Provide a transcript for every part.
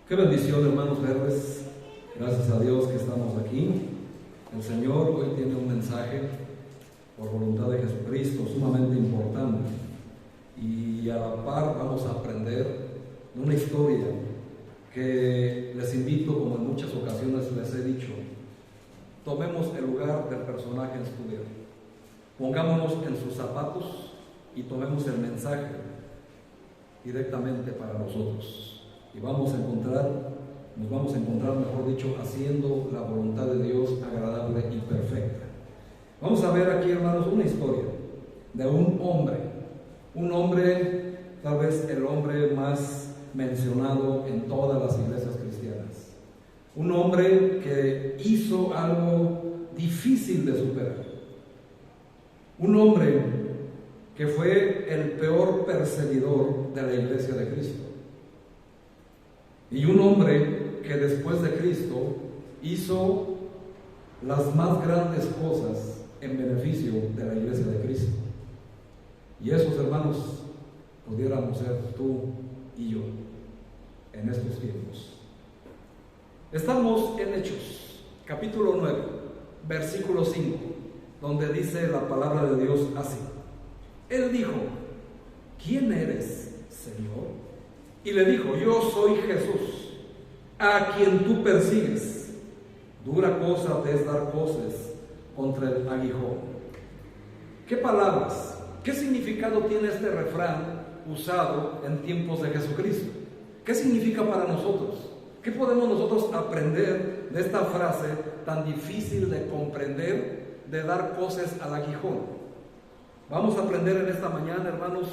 Qué bendición, hermanos verdes. Gracias a Dios que estamos aquí. El Señor hoy tiene un mensaje por voluntad de Jesucristo sumamente importante. Y a la par vamos a aprender de una historia que les invito, como en muchas ocasiones les he dicho, tomemos el lugar del personaje a estudiar. Pongámonos en sus zapatos y tomemos el mensaje directamente para nosotros. Y nos vamos a encontrar, mejor dicho, haciendo la voluntad de Dios agradable y perfecta. Vamos a ver aquí, hermanos, una historia de un hombre, tal vez el hombre más mencionado en todas las iglesias cristianas. Un hombre que hizo algo difícil de superar. Un hombre que fue el peor perseguidor de la iglesia de Cristo. Y un hombre que después de Cristo hizo las más grandes cosas en beneficio de la iglesia de Cristo. Y esos, hermanos, pudiéramos ser tú y yo en estos tiempos. Estamos en Hechos, capítulo 9, versículo 5, donde dice la palabra de Dios así. Él dijo: ¿quién eres, Señor? Y le dijo: yo soy Jesús, a quien tú persigues. Dura cosa te es dar coces contra el aguijón. ¿Qué palabras, qué significado tiene este refrán usado en tiempos de Jesucristo? ¿Qué significa para nosotros? ¿Qué podemos nosotros aprender de esta frase tan difícil de comprender, de dar coces al aguijón? Vamos a aprender en esta mañana, hermanos,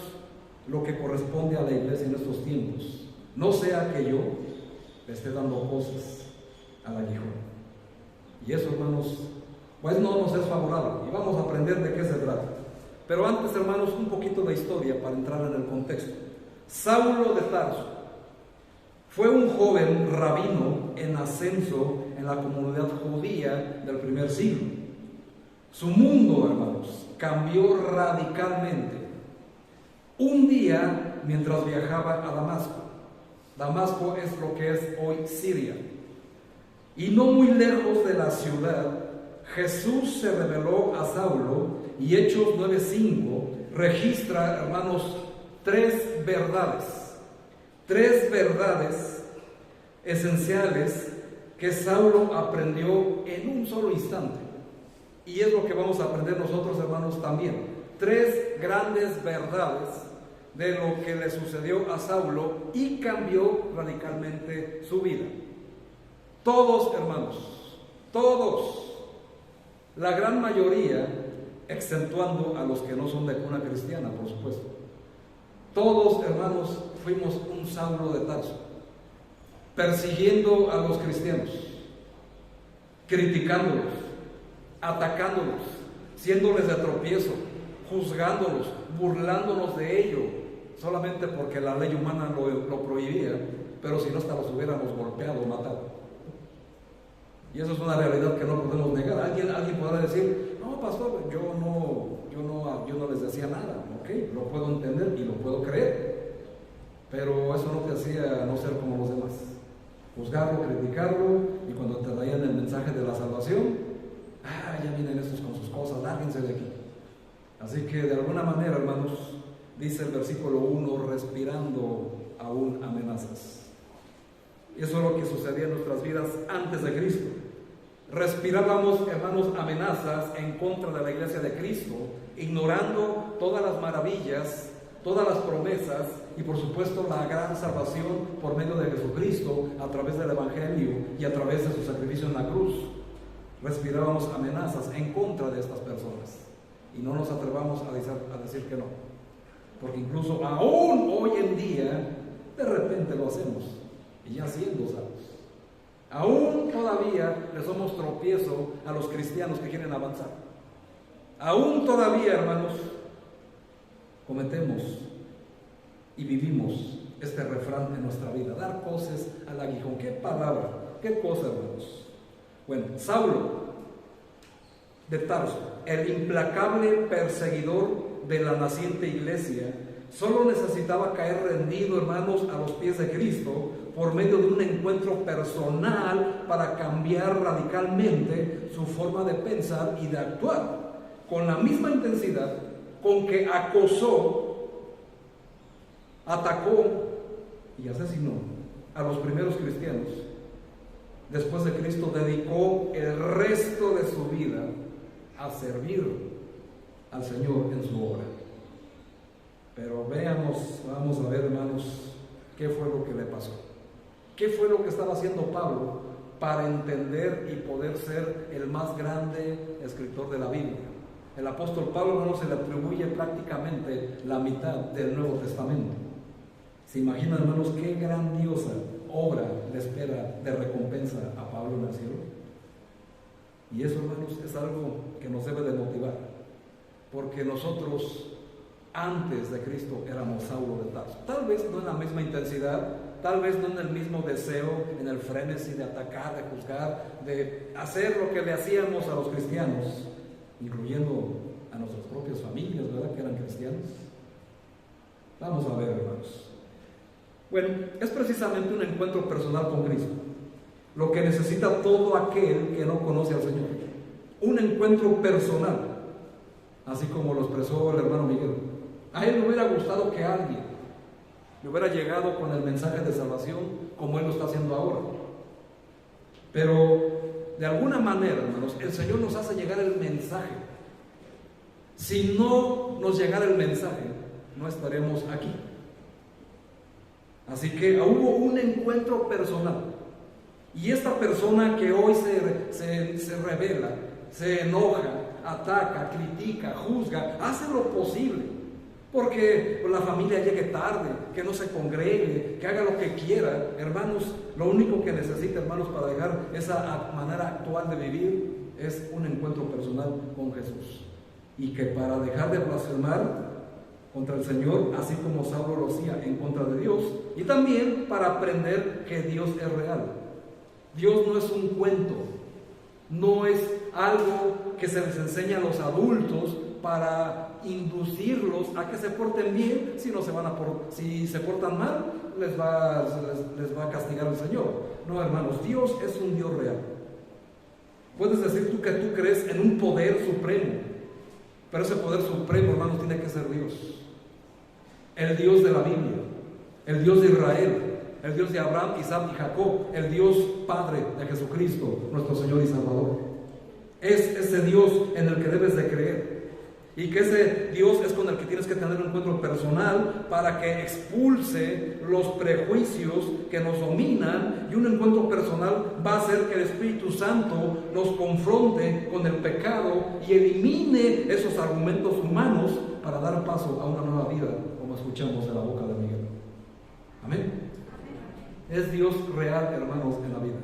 lo que corresponde a la iglesia en estos tiempos. No sea que yo le esté dando cosas al aguijón. Y eso, hermanos, pues no nos es favorable. Y vamos a aprender de qué se trata. Pero antes, hermanos, un poquito de historia para entrar en el contexto. Saulo de Tarso fue un joven rabino en ascenso en la comunidad judía del primer siglo. Su mundo, hermanos, cambió radicalmente un día mientras viajaba a Damasco. Damasco es lo que es hoy Siria. Y no muy lejos de la ciudad, Jesús se reveló a Saulo, y Hechos 9:5 registra, hermanos, tres verdades esenciales que Saulo aprendió en un solo instante. Y es lo que vamos a aprender nosotros, hermanos, también. Tres grandes verdades de lo que le sucedió a Saulo y cambió radicalmente su vida. Todos, hermanos, todos, la gran mayoría, exceptuando a los que no son de cuna cristiana, por supuesto, todos, hermanos, fuimos un Saulo de Tarso, persiguiendo a los cristianos, criticándolos, atacándolos, siéndoles de tropiezo, juzgándolos, burlándonos de ello, solamente porque la ley humana lo prohibía, pero si no, hasta los hubiéramos golpeado o matado. Y eso es una realidad que no podemos negar. Alguien podrá decir: no, pastor, yo no les decía nada. Ok, lo puedo entender y lo puedo creer, pero eso no te hacía no ser como los demás. Juzgarlo, criticarlo, y cuando te traían el mensaje de la salvación, ya vienen estos con sus cosas, lárguense de aquí. Así que de alguna manera, hermanos, dice el versículo 1, respirando aún amenazas. Eso es lo que sucedía en nuestras vidas antes de Cristo. Respirábamos, hermanos, amenazas en contra de la iglesia de Cristo, ignorando todas las maravillas, todas las promesas y por supuesto la gran salvación por medio de Jesucristo a través del Evangelio y a través de su sacrificio en la cruz. Respirábamos amenazas en contra de estas personas y no nos atrevamos a decir que no, porque incluso aún hoy en día de repente lo hacemos, y ya siendo salvos, aún todavía le somos tropiezo a los cristianos que quieren avanzar. Aún todavía, hermanos, cometemos y vivimos este refrán en nuestra vida: dar coces al aguijón. ¿Qué palabra? ¿Qué cosa, hermanos? Bueno, Saulo de Tarso, el implacable perseguidor de la naciente iglesia, solo necesitaba caer rendido, hermanos, a los pies de Cristo por medio de un encuentro personal para cambiar radicalmente su forma de pensar y de actuar, con la misma intensidad con que acosó, atacó y asesinó a los primeros cristianos. Después de Cristo dedicó el resto de su vida a servir al Señor en su obra. Pero vamos a ver, hermanos, qué fue lo que le pasó. ¿Qué fue lo que estaba haciendo Pablo para entender y poder ser el más grande escritor de la Biblia? El apóstol Pablo, hermanos, se le atribuye prácticamente la mitad del Nuevo Testamento. ¿Se imaginan, hermanos, qué grandiosa obra le espera de recompensa a Pablo en el cielo? Y eso, hermanos, es algo que nos debe de motivar, porque nosotros antes de Cristo éramos Saulo de Tarso. Tal vez no en la misma intensidad, tal vez no en el mismo deseo, en el frenesí de atacar, de juzgar, de hacer lo que le hacíamos a los cristianos, incluyendo a nuestras propias familias, ¿verdad?, que eran cristianos. Vamos a ver, hermanos. Bueno, es precisamente un encuentro personal con Cristo lo que necesita todo aquel que no conoce al Señor. Un encuentro personal, así como lo expresó el hermano Miguel. A él le hubiera gustado que alguien le hubiera llegado con el mensaje de salvación como él lo está haciendo ahora. Pero de alguna manera, hermanos, el Señor nos hace llegar el mensaje. Si no nos llegara el mensaje, no estaremos aquí. Así que hubo un encuentro personal. Y esta persona que hoy se revela, se enoja, ataca, critica, juzga, hace lo posible porque la familia llegue tarde, que no se congregue, que haga lo que quiera. Hermanos, lo único que necesita, hermanos, para dejar esa manera actual de vivir es un encuentro personal con Jesús. Y que para dejar de blasfemar contra el Señor, así como Saulo lo hacía en contra de Dios, y también para aprender que Dios es real. Dios no es un cuento, no es algo que se les enseña a los adultos para inducirlos a que se porten bien. Si se portan mal, les va a castigar el Señor. No, hermanos, Dios es un Dios real. Puedes decir tú que tú crees en un poder supremo, pero ese poder supremo, hermanos, tiene que ser Dios. El Dios de la Biblia, el Dios de Israel, el Dios de Abraham, Isaac y Jacob, el Dios Padre de Jesucristo, nuestro Señor y Salvador. Es ese Dios en el que debes de creer. Y que ese Dios es con el que tienes que tener un encuentro personal para que expulse los prejuicios que nos dominan. Y un encuentro personal va a hacer que el Espíritu Santo nos confronte con el pecado y elimine esos argumentos humanos para dar paso a una nueva vida, como escuchamos de la boca de Miguel. Amén. Es Dios real, hermanos, en la vida.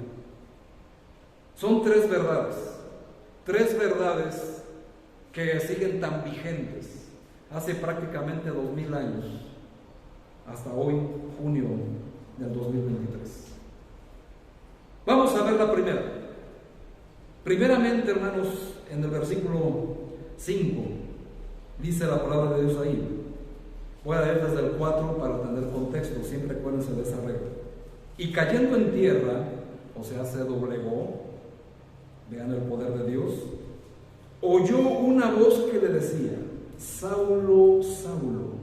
Son tres verdades que siguen tan vigentes hace prácticamente 2000 años hasta hoy, junio del 2023. Vamos a ver la primera. Primeramente, hermanos, en el versículo 5 dice la palabra de Dios ahí. Voy a leer desde el 4 para tener contexto, siempre acuérdense de esa regla. Y cayendo en tierra, o sea, se doblegó, vean el poder de Dios, oyó una voz que le decía: Saulo, Saulo,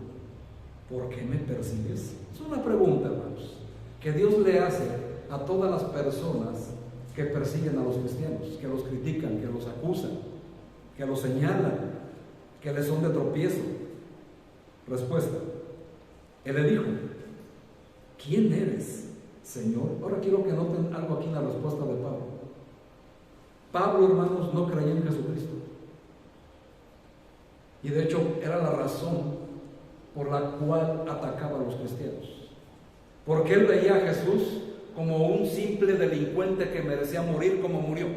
¿por qué me persigues? Es una pregunta, hermanos, que Dios le hace a todas las personas que persiguen a los cristianos, que los critican, que los acusan, que los señalan, que les son de tropiezo. Respuesta: Él le dijo: ¿quién eres, Señor? Ahora quiero que noten algo aquí en la respuesta de Pablo. Pablo, hermanos, no creía en Jesucristo. Y de hecho era la razón por la cual atacaba a los cristianos. Porque él veía a Jesús como un simple delincuente que merecía morir como murió.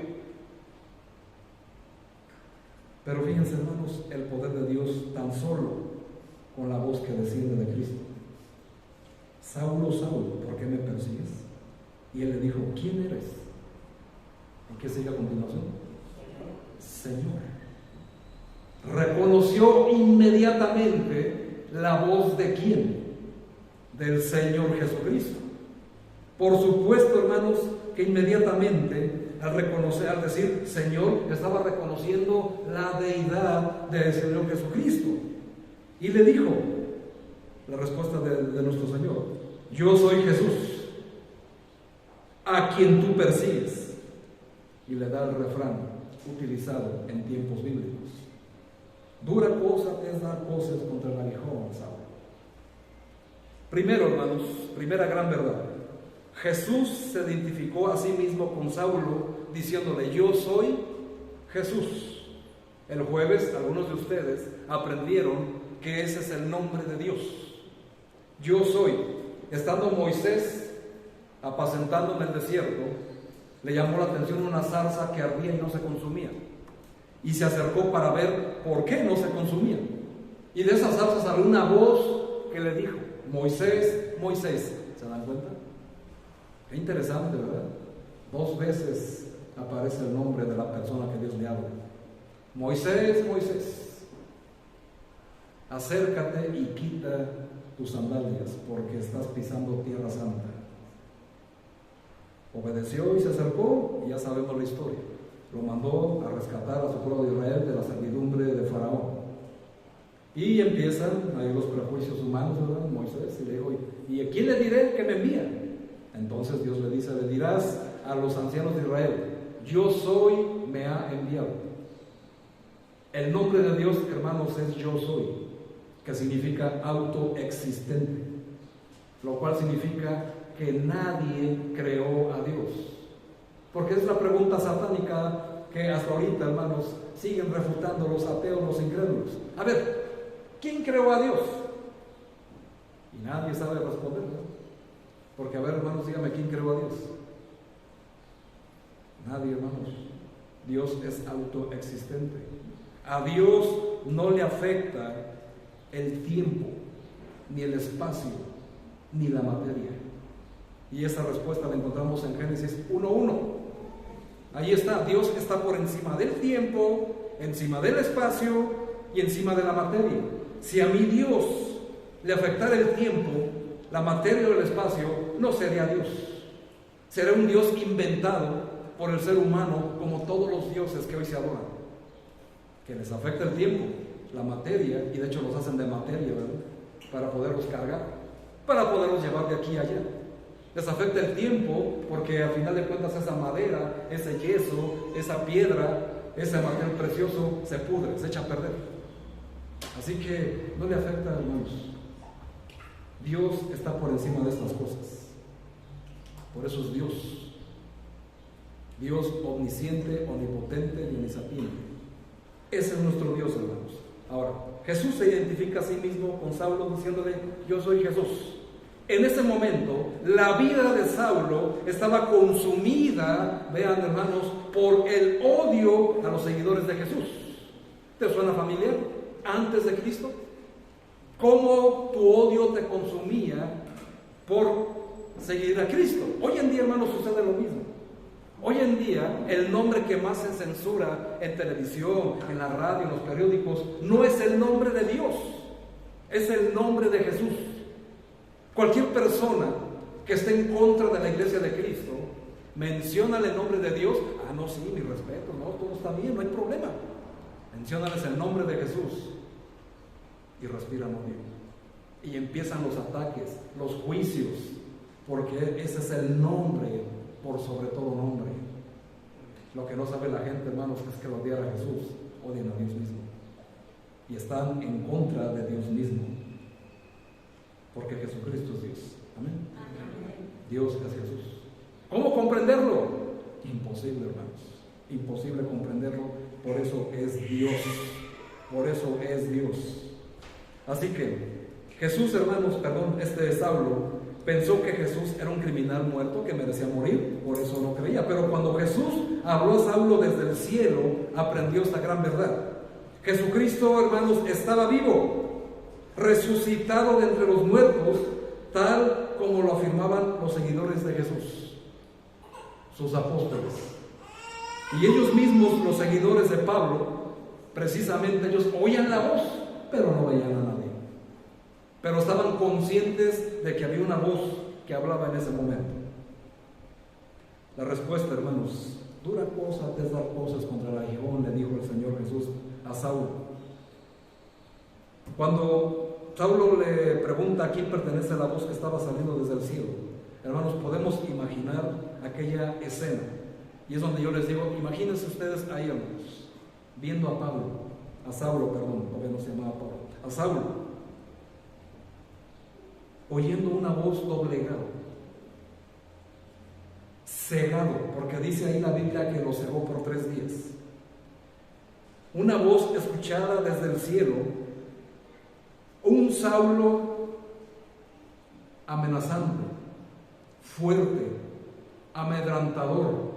Pero fíjense, hermanos, el poder de Dios tan solo con la voz que desciende de Cristo: Saulo, Saulo, ¿por qué me persigues? Y él le dijo: ¿quién eres? ¿Y qué sigue a continuación? Señor. Reconoció inmediatamente ¿la voz de quién? Del Señor Jesucristo. Por supuesto, hermanos, que inmediatamente al decir Señor, estaba reconociendo la deidad del Señor Jesucristo. Y le dijo, la respuesta de nuestro Señor: yo soy Jesús, a quien tú persigues. Y le da el refrán utilizado en tiempos bíblicos: dura cosa te es dar cosas contra el aguijón, Saulo. Primero, hermanos, primera gran verdad: Jesús se identificó a sí mismo con Saulo diciéndole: yo soy Jesús. El jueves algunos de ustedes aprendieron que ese es el nombre de Dios. Yo soy. Estando Moisés apacentando en el desierto, le llamó la atención una zarza que ardía y no se consumía, y se acercó para ver por qué no se consumía. Y de esa zarza salió una voz que le dijo: Moisés, Moisés. ¿Se dan cuenta? Qué interesante, ¿verdad? 2 veces aparece el nombre de la persona que Dios le habla. Moisés, Moisés, acércate y quita tus sandalias, porque estás pisando tierra santa. Obedeció y se acercó, y ya sabemos la historia. Lo mandó a rescatar a su pueblo de Israel de la servidumbre de Faraón. Y empiezan ahí los prejuicios humanos, ¿verdad? Moisés, y le dijo: ¿y a quién le diré que me envía? Entonces Dios le dice: le dirás a los ancianos de Israel: yo soy, me ha enviado. El nombre de Dios, hermanos, es yo soy, que significa autoexistente, lo cual significa que nadie creó a Dios. Porque es la pregunta satánica que hasta ahorita, hermanos, siguen refutando los ateos, los incrédulos. A ver, ¿quién creó a Dios? Y nadie sabe responder, ¿no? Porque, a ver, hermanos, dígame, ¿quién creó a Dios? Nadie, hermanos. Dios es autoexistente. A Dios no le afecta el tiempo, ni el espacio, ni la materia. Y esa respuesta la encontramos en Génesis 1:1. Ahí está: Dios está por encima del tiempo, encima del espacio y encima de la materia. Si a mi Dios le afectara el tiempo, la materia o el espacio, no sería Dios. Será un Dios inventado por el ser humano, como todos los dioses que hoy se adoran, que les afecta el tiempo, la materia, y de hecho los hacen de materia, ¿verdad? Para poderlos cargar, para poderlos llevar de aquí a allá. Les afecta el tiempo porque al final de cuentas esa madera, ese yeso, esa piedra, ese material precioso se pudre, se echa a perder. Así que no le afecta, hermanos. Dios está por encima de estas cosas. Por eso es Dios. Dios omnisciente, omnipotente y omnisapiente. Ese es nuestro Dios, hermanos. Ahora, Jesús se identifica a sí mismo con Saulo diciéndole: yo soy Jesús. En ese momento, la vida de Saulo estaba consumida, vean, hermanos, por el odio a los seguidores de Jesús. ¿Te suena familiar? Antes de Cristo, ¿cómo tu odio te consumía por seguir a Cristo? Hoy en día, hermanos, sucede lo mismo. Hoy en día, el nombre que más se censura en televisión, en la radio, en los periódicos, no es el nombre de Dios, es el nombre de Jesús. Cualquier persona que esté en contra de la iglesia de Cristo, menciona el nombre de Dios: ah, no, sí, mi respeto, no, todo está bien, no hay problema. Menciónales el nombre de Jesús y respiran odio. Y empiezan los ataques, los juicios, porque ese es el nombre por sobre todo nombre. Lo que no sabe la gente, hermanos, es que al odiar a Jesús, odian a Dios mismo. Y están en contra de Dios mismo. Porque Jesucristo es Dios. Amén. Dios es Jesús. ¿Cómo comprenderlo? Imposible, hermanos. Imposible comprenderlo. Por eso es Dios. Por eso es Dios. Así que Jesús, hermanos, Saulo pensó que Jesús era un criminal muerto que merecía morir, por eso no creía. Pero cuando Jesús habló a Saulo desde el cielo, aprendió esta gran verdad. Jesucristo, hermanos, estaba vivo, resucitado de entre los muertos, tal como lo afirmaban los seguidores de Jesús, sus apóstoles. Y ellos mismos, los seguidores de Pablo, precisamente ellos oían la voz, pero no veían a nadie. pero estaban conscientes de que había una voz que hablaba en ese momento. La respuesta, hermanos: dura cosa es dar cosas contra el aguijón, le dijo el Señor Jesús a Saulo. Cuando Saulo le pregunta a quién pertenece la voz que estaba saliendo desde el cielo, hermanos, podemos imaginar aquella escena. Y es donde yo les digo, imagínense ustedes ahí, hermanos, viendo a Saulo, todavía no se llamaba Pablo, a Saulo, oyendo una voz doblegado, cegado, porque dice ahí la Biblia que lo cegó por 3 días. Una voz escuchada desde el cielo, un Saulo amenazante, fuerte, amedrentador,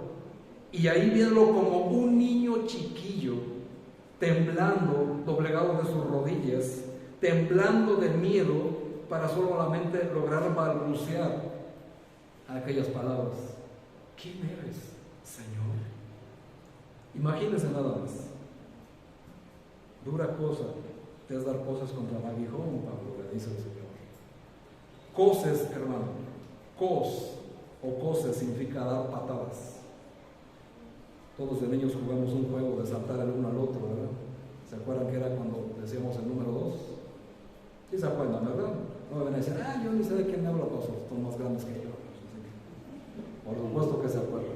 y ahí viéndolo como un niño chiquillo, temblando, doblegado de sus rodillas, temblando de miedo, para solamente lograr balbucear aquellas palabras: ¿quién eres, Señor? Imagínense nada más. Dura cosa te es dar cosas contra el aguijón, Pablo le dice el Señor. Coses, hermano, coses significa dar patadas. Todos de niños jugamos un juego de saltar el uno al otro, ¿verdad? ¿Se acuerdan que era cuando decíamos el número 2? Sí se acuerdan, ¿verdad? No me ven a decir, yo ni sé de quién me habla, pues son más grandes que yo. Por supuesto que se acuerdan.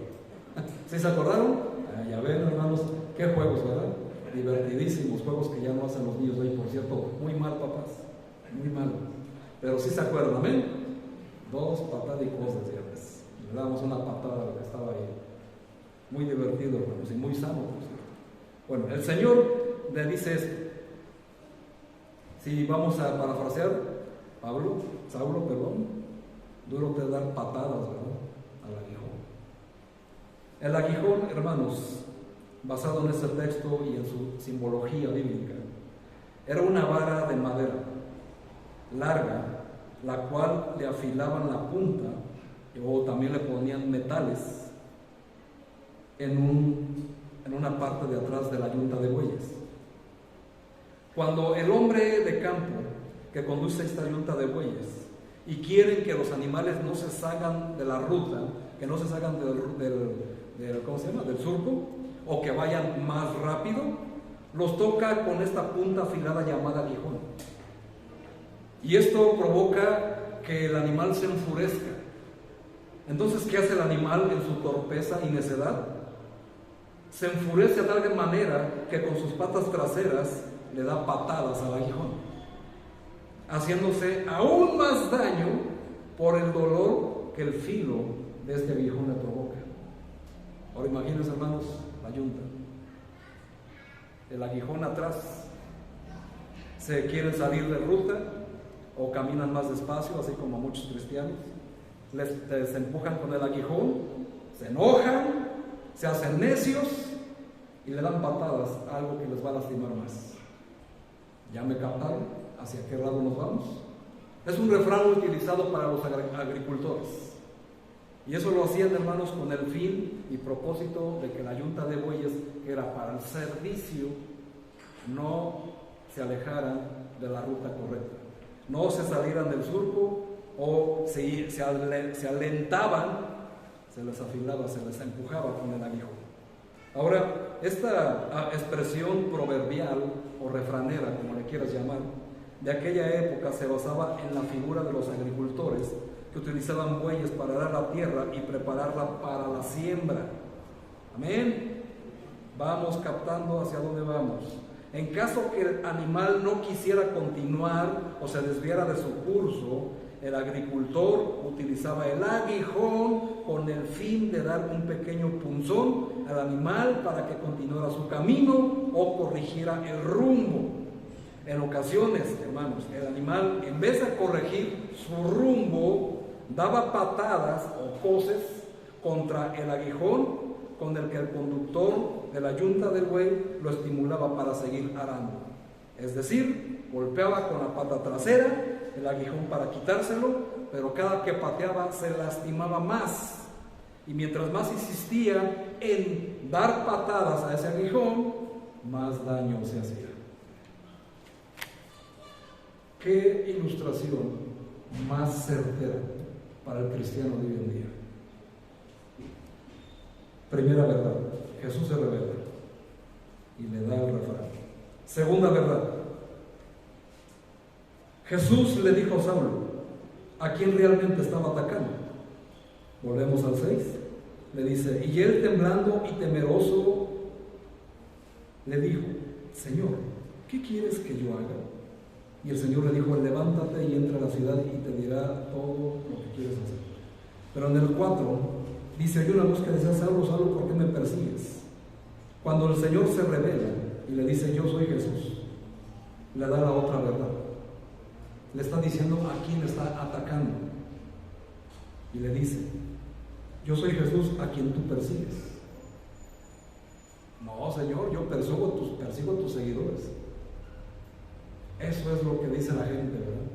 ¿Sí se acordaron? Ya ven, hermanos, qué juegos, ¿verdad? Divertidísimos juegos que ya no hacen los niños de hoy, por cierto. Muy mal, papás, muy mal. Pero sí se acuerdan, ¿amén? 2 patadicos, decíamos. Le dábamos una patada a lo que estaba ahí. Muy divertido, hermanos, y muy sano, por cierto. Bueno, el Señor le dice esto. Si vamos a parafrasear, Saulo, duro te dar patadas, ¿verdad?, al aguijón. El aguijón, hermanos, basado en este texto y en su simbología bíblica, era una vara de madera larga, la cual le afilaban la punta, o también le ponían metales en una parte de atrás de la yunta de bueyes. Cuando el hombre de campo que conduce esta yunta de bueyes y quieren que los animales no se salgan de la ruta, que no se salgan del surco, o que vayan más rápido, los toca con esta punta afilada llamada aguijón. Y esto provoca que el animal se enfurezca. Entonces, ¿qué hace el animal en su torpeza y necedad? Se enfurece a tal manera que con sus patas traseras le da patadas al aguijón, haciéndose aún más daño por el dolor que el filo de este aguijón le provoca. Ahora imagínense, hermanos, la yunta, el aguijón atrás, se quieren salir de ruta o caminan más despacio, así como muchos cristianos, les empujan con el aguijón, se enojan, se hacen necios y le dan patadas a algo que les va a lastimar más. ¿Ya me captaron? ¿Hacia qué lado nos vamos? Es un refrán utilizado para los agricultores. Y eso lo hacían, hermanos, con el fin y propósito de que la yunta de bueyes, que era para el servicio, no se alejaran de la ruta correcta, no se salieran del surco, o se alentaban, se les afilaba, se les empujaba con el aguijón. Ahora, esta expresión proverbial o refranera, como le quieras llamar, de aquella época se basaba en la figura de los agricultores que utilizaban bueyes para arar la tierra y prepararla para la siembra. Amén. Vamos captando hacia dónde vamos. En caso que el animal no quisiera continuar o se desviara de su curso, el agricultor utilizaba el aguijón con el fin de dar un pequeño punzón al animal para que continuara su camino o corrigiera el rumbo. En ocasiones, hermanos, el animal, en vez de corregir su rumbo, daba patadas o coces contra el aguijón con el que el conductor de la yunta del buey lo estimulaba para seguir arando. Es decir, golpeaba con la pata trasera el aguijón para quitárselo, pero cada que pateaba se lastimaba más. Y mientras más insistía en dar patadas a ese aguijón, más daño se hacía. ¿Qué ilustración más certera para el cristiano de hoy en día? Primera verdad, Jesús se revela y le da el refrán. Segunda verdad, Jesús le dijo a Saulo a quien realmente estaba atacando. Volvemos al 6. Le dice, y él temblando y temeroso le dijo, Señor, ¿qué quieres que yo haga? Y el Señor le dijo, levántate y entra a la ciudad y te dirá todo lo que quieres hacer. Pero en el 4 dice, hay una voz que decía, Saulo, Saulo, ¿por qué me persigues? Cuando el Señor se revela y le dice, yo soy Jesús, le da la otra verdad. Le está diciendo a quién está atacando. Y le dice, yo soy Jesús a quien tú persigues. No, Señor, yo persigo a tus seguidores. Eso es lo que dice la gente, ¿verdad?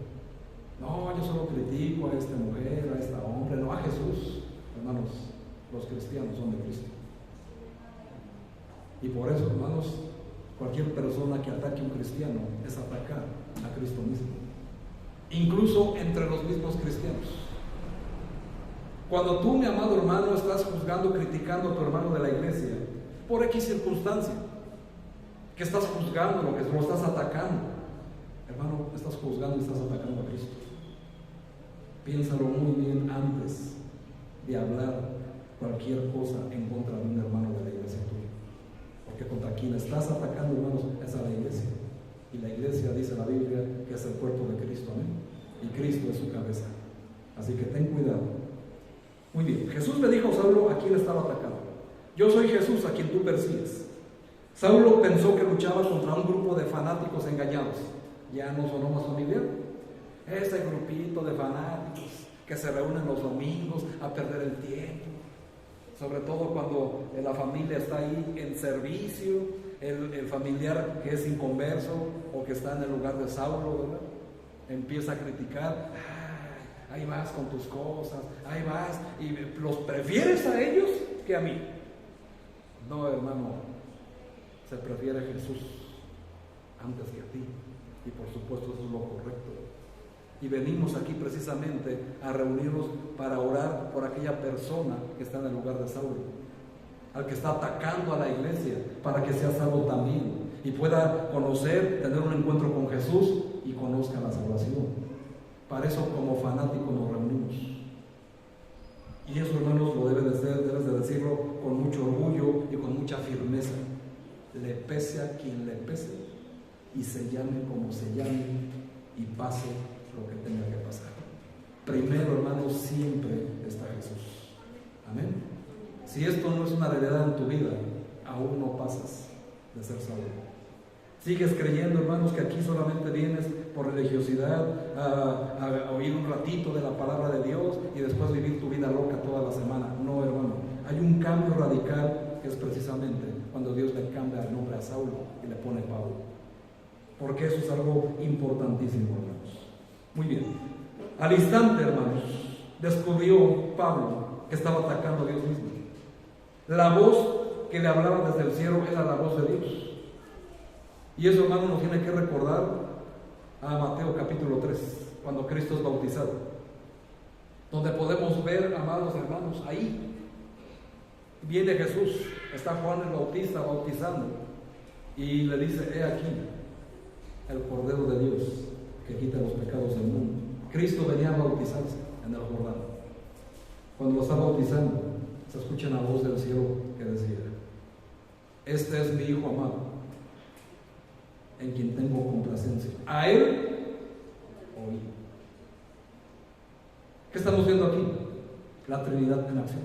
No, yo solo critico a esta mujer, a esta hombre, no a Jesús. Hermanos, los cristianos son de Cristo. Y por eso, hermanos, cualquier persona que ataque a un cristiano es atacar a Cristo mismo. Incluso entre los mismos cristianos. Cuando tú, mi amado hermano, estás juzgando, criticando a tu hermano de la iglesia, por X circunstancia, que estás juzgando, que lo estás atacando, hermano, estás juzgando y estás atacando a Cristo. Piénsalo muy bien antes de hablar cualquier cosa en contra de un hermano de la iglesia tuya. Porque contra quien estás atacando, hermanos, es a la iglesia. Y la iglesia, dice la Biblia, que es el cuerpo de Cristo, amén. Y Cristo es su cabeza. Así que ten cuidado. Muy bien, Jesús le dijo a Saulo a quien estaba atacando. Yo soy Jesús a quien tú persigues. Saulo pensó que luchaba contra un grupo de fanáticos engañados. Ya no sonó más familiar. Ese grupito de fanáticos que se reúnen los domingos a perder el tiempo. Sobre todo cuando la familia está ahí en servicio, el familiar que es inconverso o que está en el lugar de Saulo, ¿verdad? Empieza a criticar. Ahí vas con tus cosas, ahí vas y los prefieres a ellos que a mí. No, hermano, se prefiere a Jesús antes que a ti. Y por supuesto eso es lo correcto. Y venimos aquí precisamente a reunirnos para orar por aquella persona que está en el lugar de Saulo, al que está atacando a la iglesia, para que sea salvo también y pueda conocer, tener un encuentro con Jesús y conozca la salvación. Para eso como fanáticos nos reunimos. Y eso, hermanos, lo debes de decirlo con mucho orgullo y con mucha firmeza. Le pese a quien le pese y se llame como se llame y pase lo que tenga que pasar. Primero, hermanos, siempre está Jesús. Amén. Si esto no es una realidad en tu vida, aún no pasas de ser salvo. Sigues creyendo, hermanos, que aquí solamente vienes por religiosidad a oír un ratito de la palabra de Dios y después vivir tu vida loca toda la semana. No, hermano, hay un cambio radical que es precisamente cuando Dios le cambia el nombre a Saulo y le pone Pablo. Porque eso es algo importantísimo, hermanos. Muy bien. Al instante, hermanos, descubrió Pablo que estaba atacando a Dios mismo. La voz que le hablaba desde el cielo era la voz de Dios. Y eso, hermano, nos tiene que recordar a Mateo capítulo 3, cuando Cristo es bautizado, donde podemos ver, amados hermanos, ahí viene Jesús, está Juan el Bautista bautizando y le dice, he aquí el Cordero de Dios que quita los pecados del mundo. Cristo venía a bautizarse en el Jordán. Cuando lo está bautizando, se escucha una voz del cielo que decía, este es mi Hijo amado, en quien tengo complacencia. A Él oí. ¿Qué estamos viendo aquí? La Trinidad en acción.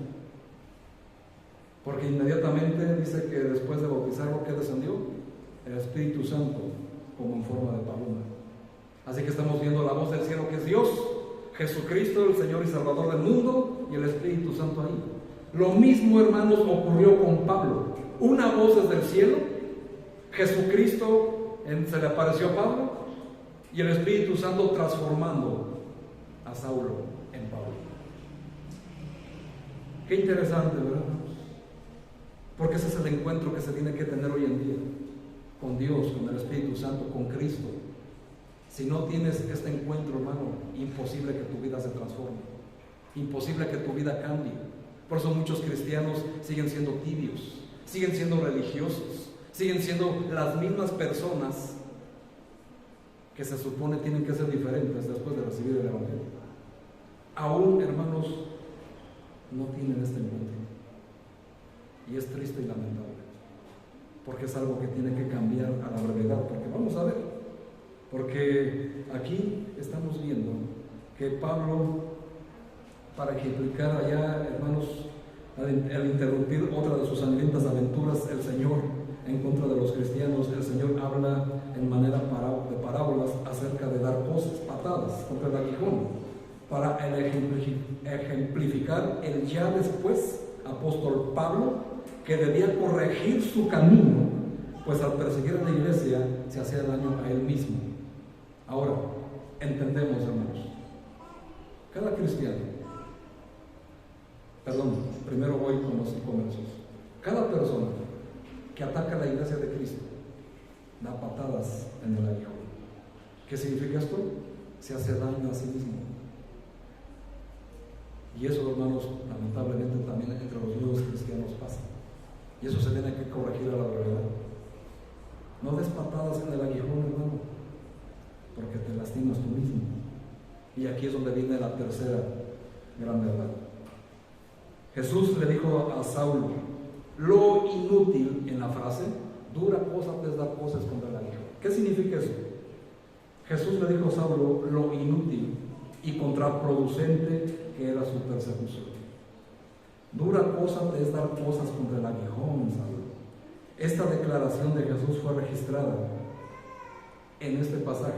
Porque inmediatamente dice que después de bautizarlo, ¿qué descendió? El Espíritu Santo, como en forma de paloma. Así que estamos viendo la voz del cielo, que es Dios, Jesucristo, el Señor y Salvador del mundo, y el Espíritu Santo ahí. Lo mismo, hermanos, ocurrió con Pablo. Una voz desde el cielo, Jesucristo se le apareció a Pablo y el Espíritu Santo transformando a Saulo en Pablo. Qué interesante, ¿verdad? Porque ese es el encuentro que se tiene que tener hoy en día con Dios, con el Espíritu Santo, con Cristo. Si no tienes este encuentro, hermano, imposible que tu vida se transforme, imposible que tu vida cambie. Por eso muchos cristianos siguen siendo tibios, siguen siendo religiosos, siguen siendo las mismas personas que se supone tienen que ser diferentes después de recibir el Evangelio. Aún, hermanos, no tienen este encuentro. Y es triste y lamentable, porque es algo que tiene que cambiar a la brevedad, porque vamos a ver, porque aquí estamos viendo que Pablo, para ejemplificar allá, hermanos, al interrumpir otra de sus sangrientas aventuras, el Señor en contra de los cristianos, el Señor habla en manera de parábolas acerca de dar patadas contra el aguijón, para ejemplificar el ya después apóstol Pablo, que debía corregir su camino, pues al perseguir a la iglesia se hacía daño a él mismo. Ahora, entendemos, hermanos, cada cristiano, primero voy con los inconversos, cada persona que ataca a la iglesia de Cristo da patadas en el aguijón. ¿Qué significa esto? Se hace daño a sí mismo. Y eso, hermanos, lamentablemente también entre los nuevos cristianos pasa. Y eso se tiene que corregir a la verdad. No des patadas en el aguijón, hermano, porque te lastimas tú mismo. Y aquí es donde viene la tercera gran verdad. Jesús le dijo a Saulo, lo inútil en la frase, dura cosa es dar cosas contra el aguijón. ¿Qué significa eso? Jesús le dijo a Saulo lo inútil y contraproducente que era su persecución. Dura cosa es dar cosas contra el aguijón, Saulo. Esta declaración de Jesús fue registrada en este pasaje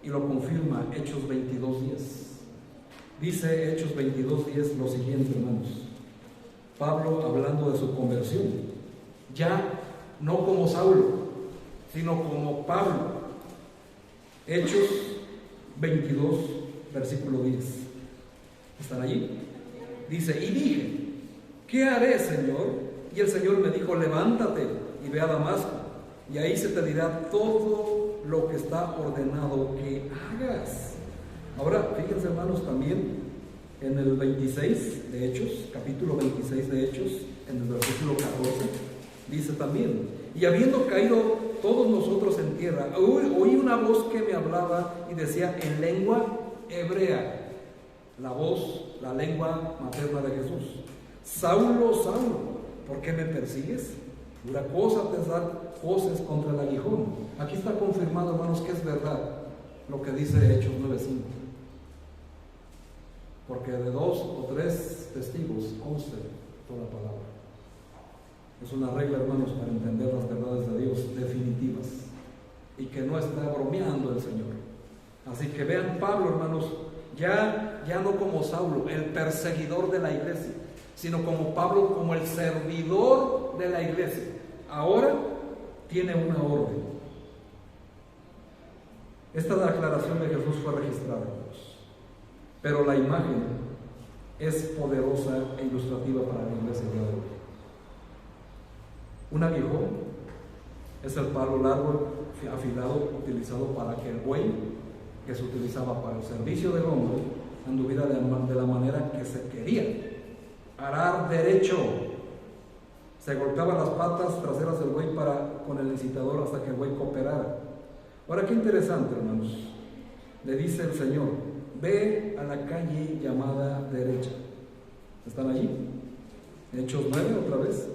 y lo confirma Hechos 22:10. Dice Hechos 22:10 lo siguiente, hermanos. Pablo hablando de su conversión, ya no como Saulo, sino como Pablo. Hechos 22, versículo 10. ¿Están allí? Dice, y dije, ¿qué haré, Señor? Y el Señor me dijo, levántate y ve a Damasco, y ahí se te dirá todo lo que está ordenado que hagas. Ahora, fíjense, hermanos, también en el 26 de Hechos, capítulo 26 de Hechos, en el versículo 14, dice también, y habiendo caído todos nosotros en tierra, oí una voz que me hablaba y decía en lengua hebrea, la voz, la lengua materna de Jesús, Saulo, Saulo, ¿por qué me persigues? Dura cosa te dar cosas contra el aguijón. Aquí está confirmado, hermanos, que es verdad lo que dice Hechos 9:5. Porque de 2 o 3 testigos conste toda palabra. Es una regla, hermanos, para entender las verdades de Dios definitivas y que no está bromeando el Señor. Así que vean Pablo, hermanos, ya no como Saulo, el perseguidor de la iglesia, sino como Pablo, como el servidor de la iglesia. Ahora tiene una orden. Esta declaración de Jesús fue registrada, hermanos, pero la imagen es poderosa e ilustrativa para la iglesia de hoy. Un aguijón es el palo largo, afilado, utilizado para que el buey, que se utilizaba para el servicio del hombre, anduviera de la manera que se quería. Arar derecho. Se golpeaban las patas traseras del buey con el incitador hasta que el buey cooperara. Ahora, qué interesante, hermanos. Le dice el Señor, ve a la calle llamada derecha. ¿Están allí? Hechos 9 otra vez.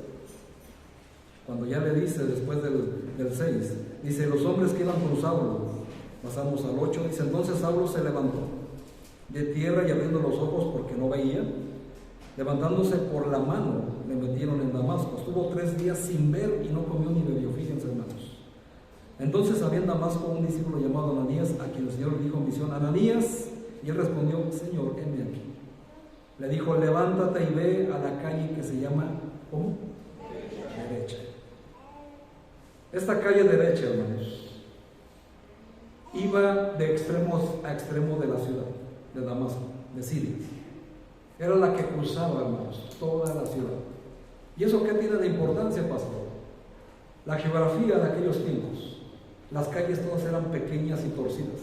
Cuando ya le dice, después del 6, dice, los hombres que iban con Saulo, pasamos al 8, dice, entonces Saulo se levantó de tierra y abriendo los ojos porque no veía, levantándose por la mano, le metieron en Damasco. Estuvo 3 días sin ver y no comió ni bebió, fíjense, hermanos. Entonces había en Damasco un discípulo llamado Ananías, a quien el Señor dijo en visión, Ananías, y él respondió, Señor, heme aquí. Le dijo, levántate y ve a la calle que se llama, ¿cómo? Derecha. Esta calle derecha, hermanos, iba de extremo a extremo de la ciudad, de Damasco, de Siria. Era la que cruzaba, hermanos, toda la ciudad. ¿Y eso qué tiene de importancia, pastor? La geografía de aquellos tiempos. Las calles todas eran pequeñas y torcidas.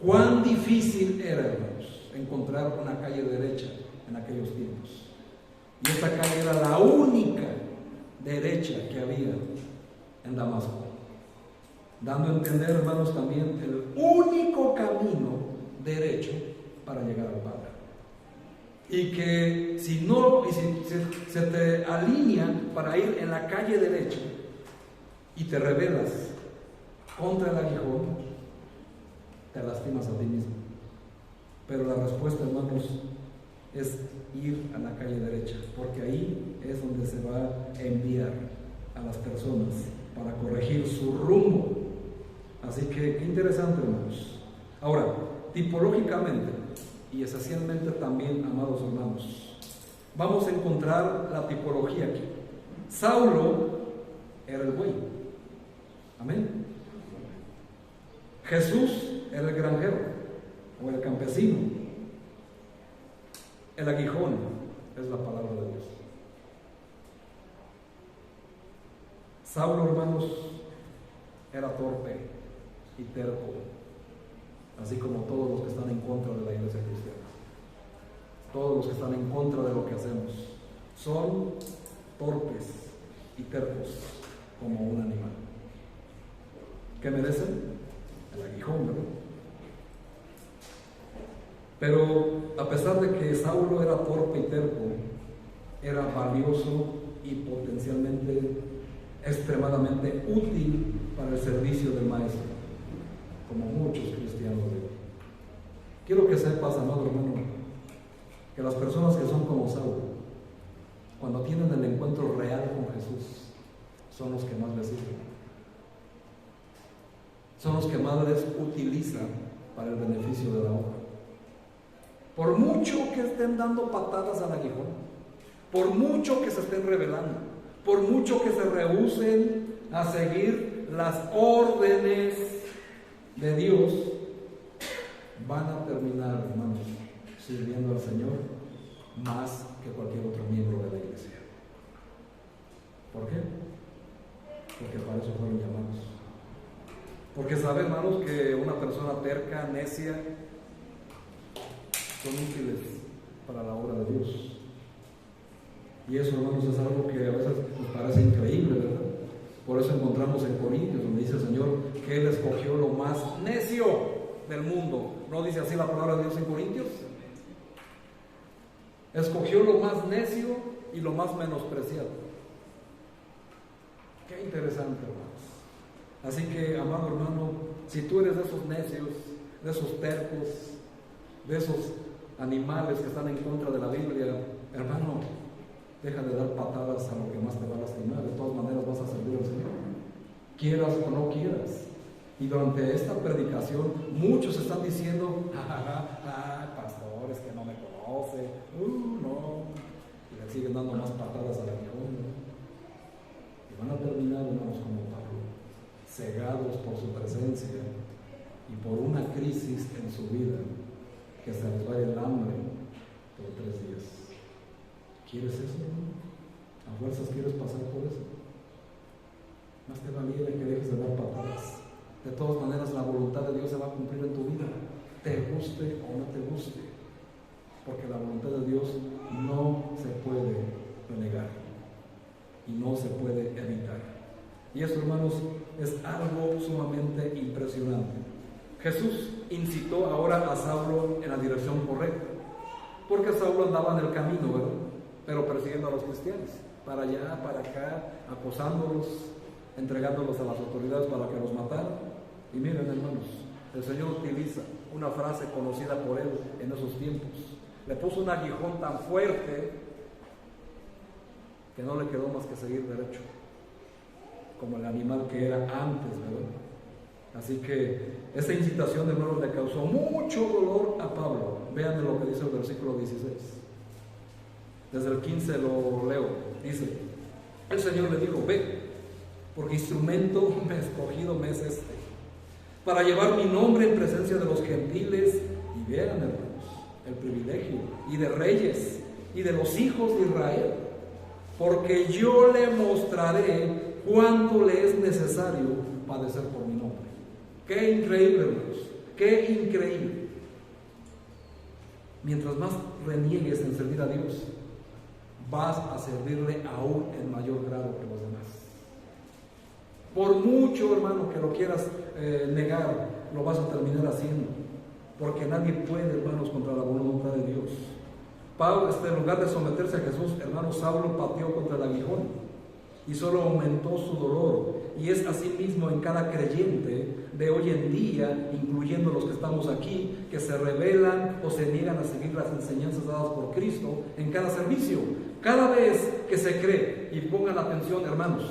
Cuán difícil era, hermanos, encontrar una calle derecha en aquellos tiempos. Y esta calle era la única derecha que había en Damasco, dando a entender, hermanos, también el único camino derecho para llegar al Padre. Y que si se te alinea para ir en la calle derecha y te rebelas contra el aguijón, te lastimas a ti mismo. Pero la respuesta, hermanos, es ir a la calle derecha, porque ahí es donde se va a enviar a las personas para corregir su rumbo. Así que qué interesante, hermanos. Ahora, tipológicamente y esencialmente también, amados hermanos, vamos a encontrar la tipología aquí. Saulo era el buey. Amén. Jesús era el granjero o el campesino. El aguijón es la palabra de Dios. Saulo, hermanos, era torpe y terco, así como todos los que están en contra de la iglesia cristiana. Todos los que están en contra de lo que hacemos son torpes y tercos como un animal. ¿Qué merecen? El aguijón, ¿verdad? Pero a pesar de que Saulo era torpe y terco, era valioso y potencialmente extremadamente útil para el servicio del Maestro, como muchos cristianos de hoy. Quiero que sepas, amado hermano, que las personas que son como Saulo, cuando tienen el encuentro real con Jesús, son los que más les sirven. Son los que más les utilizan para el beneficio de la obra. Por mucho que estén dando patadas al aguijón, por mucho que se estén rebelando, por mucho que se rehúsen a seguir las órdenes de Dios, van a terminar, hermanos, sirviendo al Señor más que cualquier otro miembro de la iglesia. ¿Por qué? Porque para eso fueron llamados. Porque saben, hermanos, que una persona terca, necia, son útiles para la obra de Dios. Y eso, hermanos, es algo que a veces nos parece increíble, ¿verdad? Por eso encontramos en Corintios, donde dice el Señor que Él escogió lo más necio del mundo. ¿No dice así la palabra de Dios en Corintios? Escogió lo más necio y lo más menospreciado. Qué interesante, hermanos. Así que, amado hermano, si tú eres de esos necios, de esos tercos, de esos animales que están en contra de la Biblia, hermano, deja de dar patadas a lo que más te va a lastimar. De todas maneras vas a servir al Señor, quieras o no quieras. Y durante esta predicación muchos están diciendo: pastores que no me conocen, no, y le siguen dando más patadas a la aguijón, y van a terminar, hermanos, como Pablo, cegados por su presencia y por una crisis en su vida, que se les vaya el hambre por 3 días. ¿Quieres eso, hermano? ¿A fuerzas quieres pasar por eso? Más te valiera que dejes de dar patadas. De todas maneras, la voluntad de Dios se va a cumplir en tu vida, te guste o no te guste, porque la voluntad de Dios no se puede renegar y no se puede evitar. Y eso, hermanos, es algo sumamente impresionante. Jesús incitó ahora a Saulo en la dirección correcta, porque Saulo andaba en el camino, ¿verdad? Pero persiguiendo a los cristianos, para allá, para acá, acosándolos, entregándolos a las autoridades para que los mataran. Y miren, hermanos, el Señor utiliza una frase conocida por él en esos tiempos. Le puso un aguijón tan fuerte que no le quedó más que seguir derecho, como el animal que era antes, ¿verdad? Así que esa incitación, hermanos, le causó mucho dolor a Pablo. Vean lo que dice el versículo 16. Desde el 15 lo leo. Dice: el Señor le dijo: ve, porque instrumento escogido me es este, para llevar mi nombre en presencia de los gentiles. Y vean, hermanos, el privilegio, y de reyes, y de los hijos de Israel, porque yo le mostraré cuánto le es necesario padecer por mi nombre. Qué increíble, hermanos, ¡Qué increíble! Mientras más reniegues en servir a Dios, vas a servirle aún en mayor grado que los demás. Por mucho, hermano, que lo quieras negar, lo vas a terminar haciendo, porque nadie puede, hermanos, contra la voluntad de Dios. Pablo, en lugar de someterse a Jesús, hermano, Saulo pateó contra el aguijón y solo aumentó su dolor. Y es así mismo en cada creyente de hoy en día, incluyendo los que estamos aquí, que se rebelan o se niegan a seguir las enseñanzas dadas por Cristo en cada servicio. Cada vez que se cree, y pongan atención, hermanos,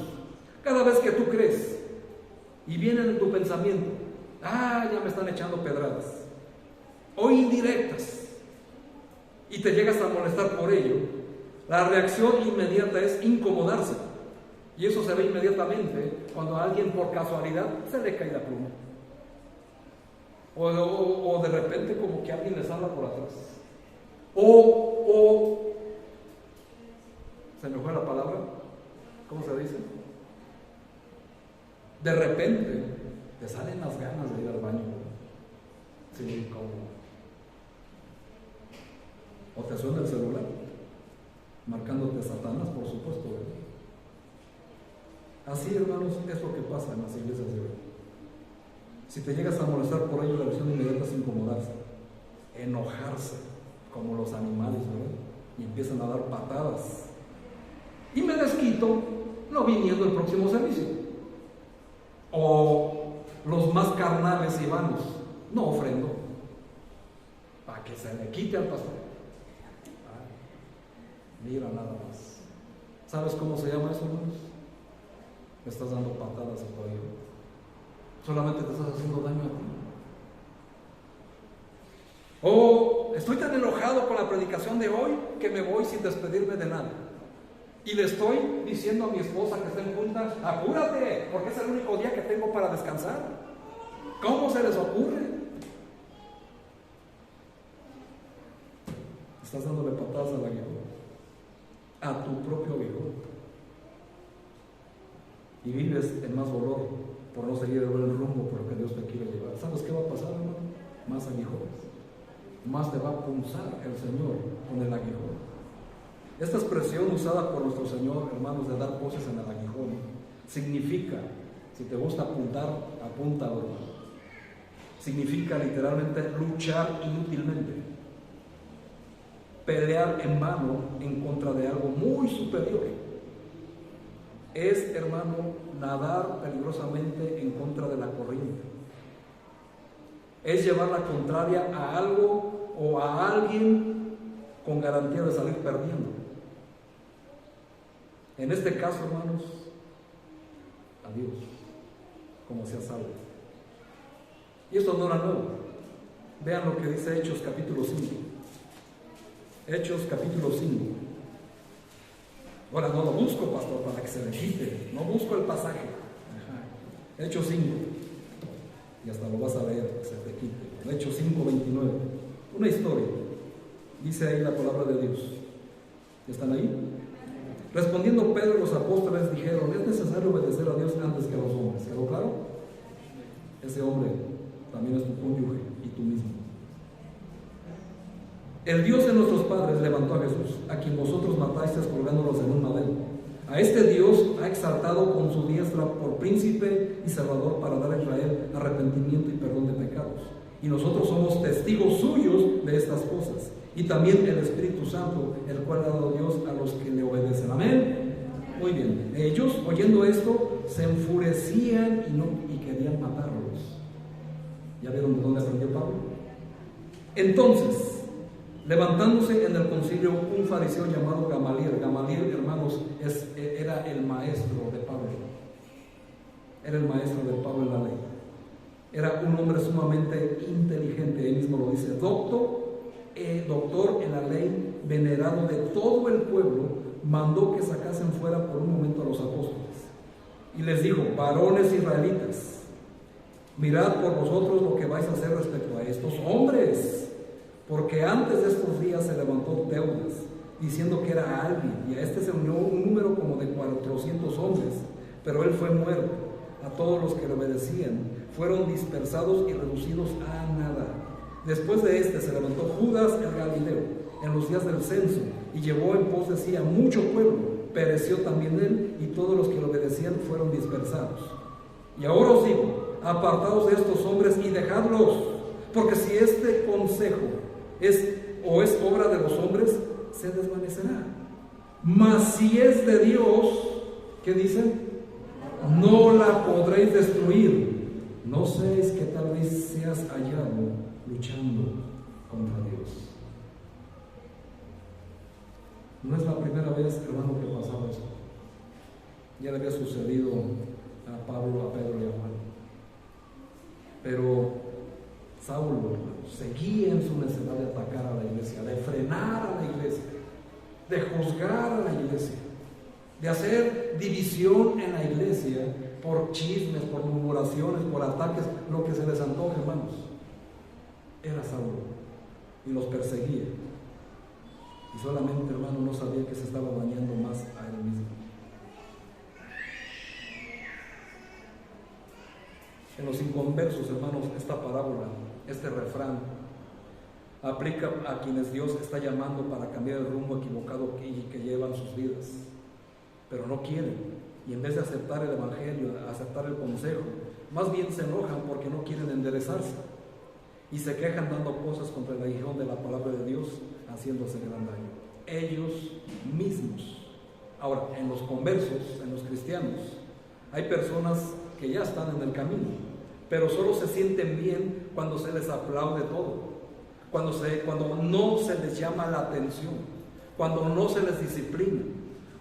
cada vez que tú crees y viene en tu pensamiento, ya me están echando pedradas o indirectas, y te llegas a molestar por ello, la reacción inmediata es incomodarse. Y eso se ve inmediatamente cuando a alguien por casualidad se le cae la pluma. O de repente como que alguien les habla por atrás. ¿Se me fue la palabra? ¿Cómo se dice? De repente te salen las ganas de ir al baño. Sí, como. O te suena el celular, marcándote Satanás, por supuesto, ¿verdad? Así, hermanos, es lo que pasa en las iglesias de hoy. Si te llegas a molestar por ello, la reacción inmediata es incomodarse, enojarse, como los animales, ¿verdad? Y empiezan a dar patadas. Y me desquito no viniendo el próximo servicio. O los más carnales y vanos, no ofrendo, para que se le quite al pastor. Mira nada más. ¿Sabes cómo se llama eso, hermanos? Me estás dando patadas a tu oído. Solamente te estás haciendo daño a ti. O estoy tan enojado con la predicación de hoy que me voy sin despedirme de nada. Y le estoy diciendo a mi esposa que está en junta, apúrate, porque es el único día que tengo para descansar. ¿Cómo se les ocurre? Estás dándole patadas al aguijón, a tu propio aguijón. Y vives en más dolor por no seguir el buen rumbo por el que Dios te quiere llevar. ¿Sabes qué va a pasar, hermano? Más aguijones. Más te va a punzar el Señor con el aguijón. Esta expresión usada por nuestro Señor, hermanos, de dar voces en el aguijón, significa, si te gusta apuntar, apúntalo. Significa literalmente luchar inútilmente, pelear en vano en contra de algo muy superior. Es, hermano, nadar peligrosamente en contra de la corriente. Es llevar la contraria a algo o a alguien con garantía de salir perdiendo. En este caso, hermanos, a Dios, como sea salvo. Y esto no era nuevo. Vean lo que dice Hechos capítulo 5. Hechos capítulo 5. Ahora no lo busco, pastor, para que se le quite. No busco el pasaje. Hechos 5. Y hasta lo vas a leer, que se te quite. Hechos 5, 29. Una historia. Dice ahí la palabra de Dios. ¿Están ahí? Respondiendo Pedro y los apóstoles dijeron: es necesario obedecer a Dios antes que a los hombres. ¿Quedó claro? Ese hombre también es tu cónyuge y tú mismo. El Dios de nuestros padres levantó a Jesús, a quien vosotros matasteis colgándolos en un madero. A este Dios ha exaltado con su diestra por príncipe y salvador para dar a Israel arrepentimiento y perdón de pecados. Y nosotros somos testigos suyos de estas cosas. Y también el Espíritu Santo, el cual ha dado Dios a los que le obedecen. Amén. Muy bien. Ellos, oyendo esto, se enfurecían y querían matarlos. ¿Ya vieron de dónde aprendió Pablo? Entonces, levantándose en el concilio un fariseo llamado Gamaliel. Gamaliel, hermanos, era el maestro de Pablo. Era el maestro de Pablo en la ley. Era un hombre sumamente inteligente, él mismo lo dice, doctor en la ley, venerado de todo el pueblo, mandó que sacasen fuera por un momento a los apóstoles. Y les dijo: varones israelitas, mirad por vosotros lo que vais a hacer respecto a estos hombres, porque antes de estos días se levantó Teudas, diciendo que era alguien, y a este se unió un número como de 400 hombres, pero él fue muerto. A todos los que le obedecían fueron dispersados y reducidos a nada. Después de este se levantó Judas el Galileo en los días del censo y llevó en pos de sí a mucho pueblo. Pereció también él y todos los que lo obedecían fueron dispersados. Y ahora os digo, apartaos de estos hombres y dejadlos, porque si este consejo es obra de los hombres, se desvanecerá. Mas si es de Dios, ¿qué dicen? No la podréis destruir. No séis que tal vez seas hallado luchando contra Dios. No es la primera vez, hermano, que pasaba eso. Ya le había sucedido a Pablo, a Pedro y a Juan. Pero Saulo, hermano, seguía en su necesidad de atacar a la iglesia, de frenar a la iglesia, de juzgar a la iglesia, de hacer división en la iglesia por chismes, por murmuraciones, por ataques, lo que se les antoje, hermanos. Era Saulo y los perseguía. Y solamente, hermano, no sabía que se estaba dañando más a él mismo. En los inconversos, hermanos, esta parábola, este refrán, aplica a quienes Dios está llamando para cambiar el rumbo equivocado que llevan sus vidas, pero no quieren, y en vez de aceptar el evangelio, aceptar el consejo, más bien se enojan porque no quieren enderezarse y se quejan dando cosas contra el aguijón de la palabra de Dios, haciéndose gran daño ellos mismos. Ahora, en los conversos, en los cristianos, hay personas que ya están en el camino, pero solo se sienten bien cuando se les aplaude todo, cuando no se les llama la atención, cuando no se les disciplina,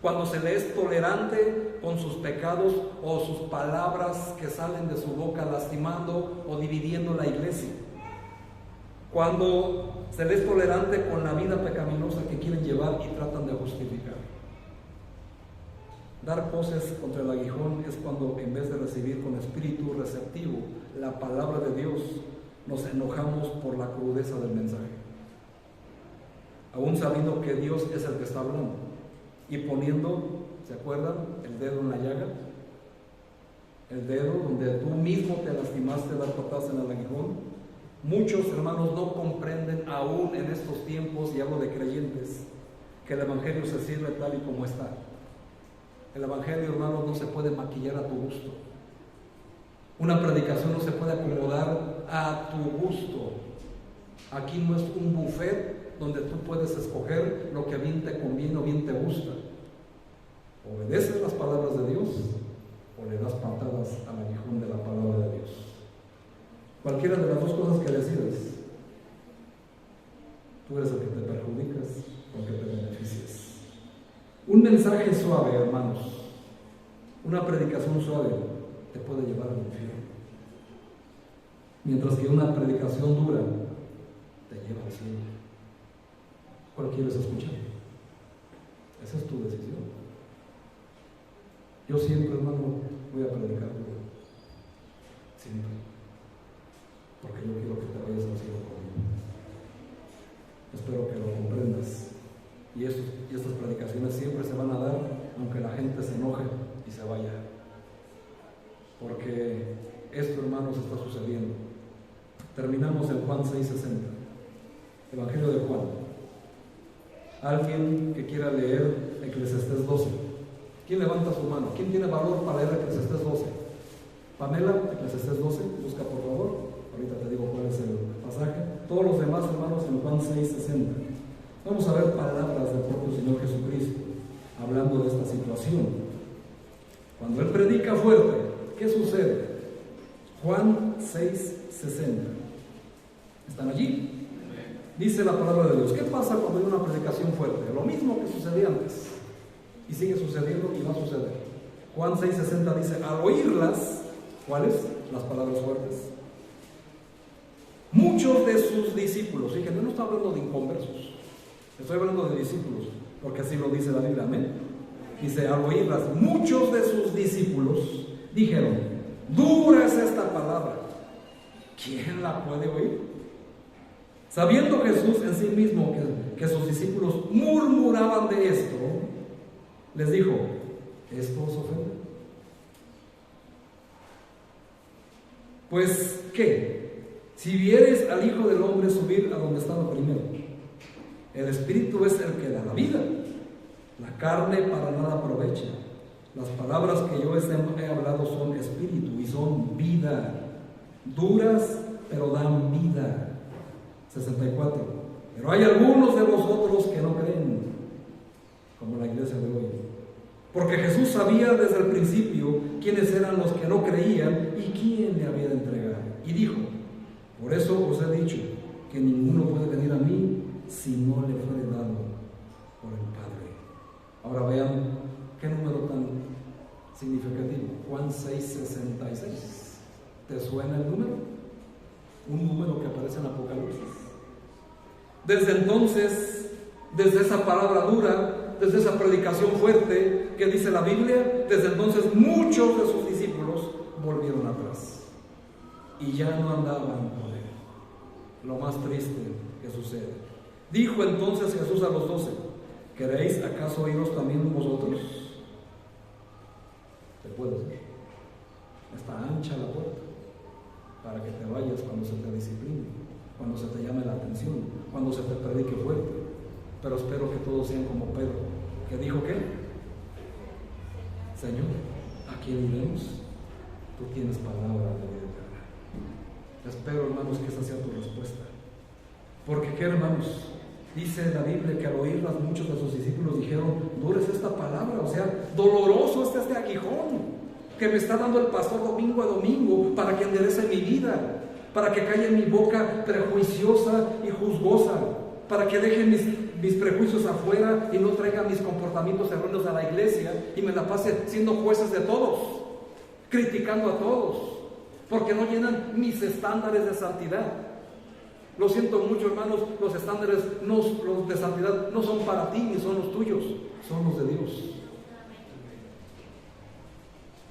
cuando se les es tolerante con sus pecados o sus palabras que salen de su boca lastimando o dividiendo la iglesia, cuando se les es tolerante con la vida pecaminosa que quieren llevar y tratan de justificar. Dar voces contra el aguijón es cuando, en vez de recibir con espíritu receptivo la palabra de Dios, nos enojamos por la crudeza del mensaje, aún sabiendo que Dios es el que está hablando y poniendo, ¿se acuerdan? El dedo en la llaga, el dedo donde tú mismo te lastimaste dar patadas en el aguijón. Muchos hermanos no comprenden aún en estos tiempos, y hablo de creyentes, que el evangelio se sirve tal y como está. El evangelio, hermanos, no se puede maquillar a tu gusto. Una predicación no se puede acomodar a tu gusto. Aquí no es un buffet donde tú puedes escoger lo que bien te conviene o bien te gusta. ¿Obedeces las palabras de Dios o le das patadas al aguijón de la palabra de Dios? Cualquiera de las dos cosas que decides, tú eres el que te perjudicas o que te beneficias. Un mensaje suave, hermanos, una predicación suave te puede llevar al infierno, mientras que una predicación dura te lleva al cielo. ¿Cuál quieres escuchar? Esa es tu decisión. Yo siempre, hermano, voy a predicar duro, siempre, porque yo quiero que te vayas al cielo conmigo. Espero que lo comprendas. Y estas predicaciones siempre se van a dar aunque la gente se enoje y se vaya, porque esto, hermanos, está sucediendo. Terminamos en Juan 6:60, Evangelio de Juan. Alguien que quiera leer Eclesiastés 12. ¿Quién levanta su mano? ¿Quién tiene valor para leer Eclesiastés 12? Pamela, Eclesiastés 12, busca por favor. Ahorita te digo cuál es el pasaje. Todos los demás, hermanos, en Juan 6:60. Vamos a ver palabras del propio Señor Jesucristo hablando de esta situación. Cuando Él predica fuerte, ¿qué sucede? Juan 6:60. ¿Están allí? Dice la palabra de Dios. ¿Qué pasa cuando hay una predicación fuerte? Lo mismo que sucedía antes, y sigue sucediendo y va a suceder. Juan 6:60 dice: al oírlas, ¿cuáles? Las palabras fuertes, muchos de sus discípulos, fíjense, no está hablando de inconversos, estoy hablando de discípulos, porque así lo dice la Biblia, amén. Dice: al oírlas, muchos de sus discípulos dijeron: dura es esta palabra, ¿quién la puede oír? Sabiendo Jesús en sí mismo que sus discípulos murmuraban de esto, les dijo: ¿esto os ofende? Pues, ¿qué? Si vieres al Hijo del Hombre subir a donde estaba primero, el Espíritu es el que da la vida, la carne para nada aprovecha. Las palabras que yo he hablado son espíritu y son vida, duras, pero dan vida. 64. Pero hay algunos de vosotros que no creen, como la iglesia de hoy. Porque Jesús sabía desde el principio quiénes eran los que no creían y quién le había de entregar. Y dijo: por eso os he dicho que ninguno puede venir a mí si no le fuere dado por el Padre. Ahora vean qué número tan significativo. Juan 6:66. ¿Te suena el número? Un número que aparece en Apocalipsis. Desde entonces, desde esa palabra dura, desde esa predicación fuerte que dice la Biblia, desde entonces muchos de sus discípulos volvieron atrás y ya no andaban con él. Lo más triste que sucede. Dijo entonces Jesús a los 12: ¿queréis acaso iros también vosotros? ¿Te puedo decir? Está ancha la puerta para que te vayas cuando se te discipline, cuando se te llame la atención, cuando se te predique fuerte. Pero espero que todos sean como Pedro, que dijo: ¿qué? Señor, ¿a quién iremos? Tú tienes palabra de vida eterna. Espero, hermanos, que esa sea tu respuesta. Porque, ¿qué, hermanos? Dice la Biblia que al oírlas muchos de sus discípulos dijeron: dura es esta palabra, o sea, doloroso es este aguijón que me está dando el pastor domingo a domingo para que enderece mi vida, para que calle en mi boca prejuiciosa y juzgosa, para que deje mis prejuicios afuera y no traiga mis comportamientos erróneos a la iglesia y me la pase siendo jueces de todos, criticando a todos, porque no llenan mis estándares de santidad. Lo siento mucho, hermanos, los estándares los de santidad no son para ti ni son los tuyos, son los de Dios.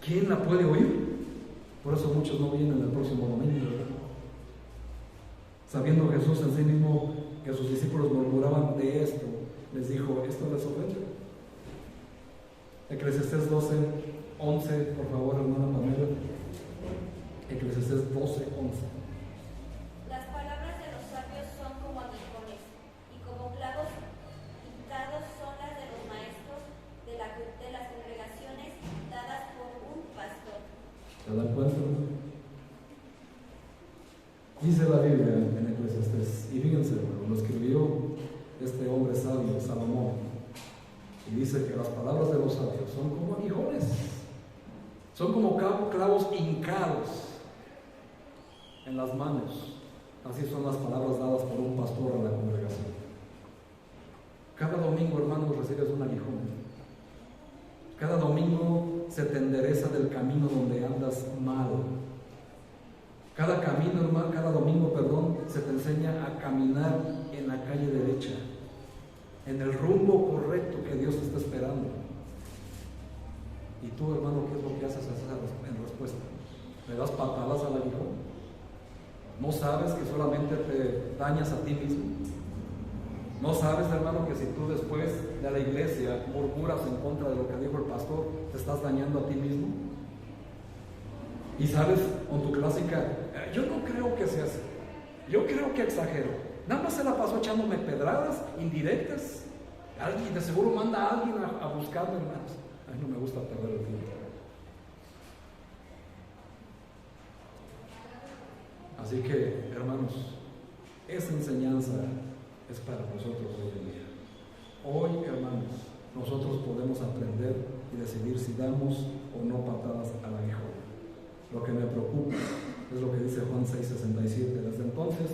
¿Quién la puede oír? Por eso muchos no vienen el próximo domingo, ¿verdad? Sabiendo Jesús en sí mismo que sus discípulos murmuraban de esto, les dijo: ¿esto les ofende? Eclesiastés 12:11, por favor, hermana Pamela. Eclesiastés 12:11. Las palabras de los sabios son como aguijones, y como clavos hincados son las de los maestros de las congregaciones dadas por un pastor. ¿Se dan cuenta? Dice la Biblia en Eclesiastés, y fíjense, lo escribió este hombre sabio, Salomón, y dice que las palabras de los sabios son como aguijones, son como clavos hincados en las manos. Así son las palabras dadas por un pastor a la congregación. Cada domingo, hermanos, recibes un aguijón. Cada domingo se te endereza del camino donde andas mal. Cada domingo, se te enseña a caminar en la calle derecha, en el rumbo correcto que Dios te está esperando. Y tú, hermano, ¿qué es lo que haces en respuesta? ¿Le das patadas al aguijón? ¿No sabes que solamente te dañas a ti mismo? ¿No sabes, hermano, que si tú después de la iglesia murmuras en contra de lo que dijo el pastor, te estás dañando a ti mismo? Y sabes, con tu clásica: yo no creo que sea así, yo creo que exagero, nada más se la pasó echándome pedradas indirectas, alguien de seguro manda a alguien a buscarme, hermanos. A mí no me gusta perder el tiempo. Así que, hermanos, esa enseñanza es para nosotros hoy en día. Hoy, hermanos, nosotros podemos aprender y decidir si damos o no patadas al aguijón. Lo que me preocupa es lo que dice Juan 6:67. Desde entonces,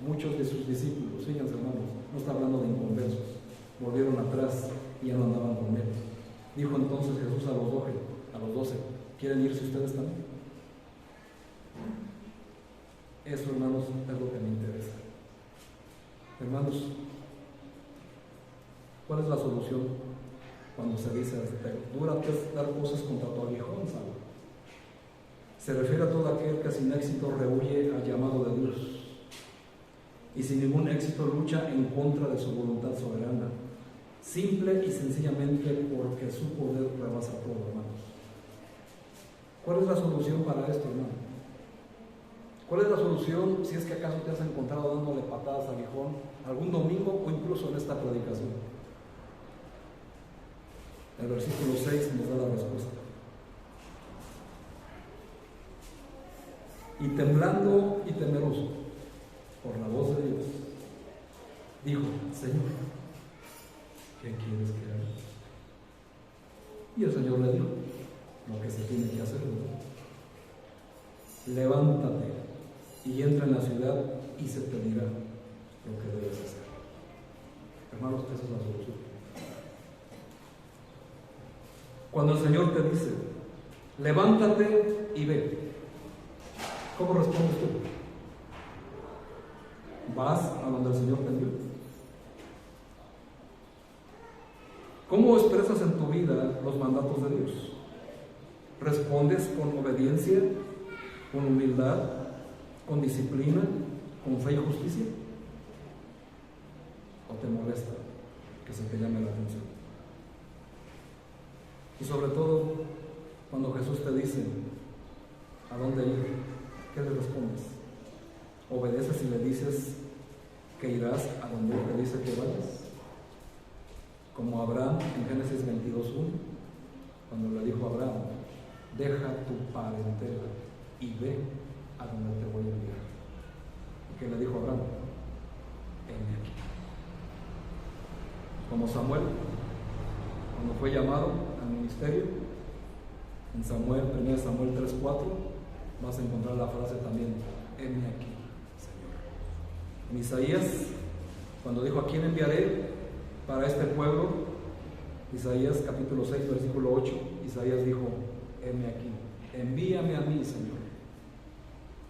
muchos de sus discípulos, fíjense, hermanos, no está hablando de inconversos, volvieron atrás y ya no andaban con él. Dijo entonces Jesús a los 12: ¿quieren irse ustedes también? Eso, hermanos, es lo que me interesa. Hermanos, ¿cuál es la solución cuando se dice dura es dar cosas contra tu aguijón, ¿sabes? Se refiere a todo aquel que sin éxito rehuye al llamado de Dios y sin ningún éxito lucha en contra de su voluntad soberana, simple y sencillamente porque su poder rebasa todo, hermanos. ¿Cuál es la solución para esto, hermano? ¿Cuál es la solución si es que acaso te has encontrado dándole patadas al aguijón algún domingo o incluso en esta predicación? El versículo 6 nos da la respuesta. Y temblando y temeroso por la voz de Dios, dijo: Señor, ¿qué quieres que haga? Y el Señor le dijo lo que se tiene que hacer, ¿verdad? Levántate y entra en la ciudad y se te dirá lo que debes hacer. Hermanos, esa es la solución. Cuando el Señor te dice: levántate y ve, ¿cómo respondes tú? ¿Vas a donde el Señor te envió? ¿Cómo expresas en tu vida los mandatos de Dios? ¿Respondes con obediencia, con humildad, con disciplina, con fe y justicia? ¿O te molesta que se te llame la atención? Y sobre todo, cuando Jesús te dice a dónde ir, ¿qué le respondes? ¿Obedeces y le dices que irás a donde Él te dice que vayas? Como Abraham en Génesis 22:1, cuando le dijo a Abraham: deja tu parentela y ve a donde te voy a enviar. ¿Y qué le dijo a Abraham? Heme aquí. Como Samuel, cuando fue llamado al ministerio, en 1 Samuel 3:4 vas a encontrar la frase también: heme aquí, Señor. En Isaías, cuando dijo: ¿a quién enviaré para este pueblo? Isaías capítulo 6 versículo 8, Isaías dijo: heme aquí, envíame a mí, Señor.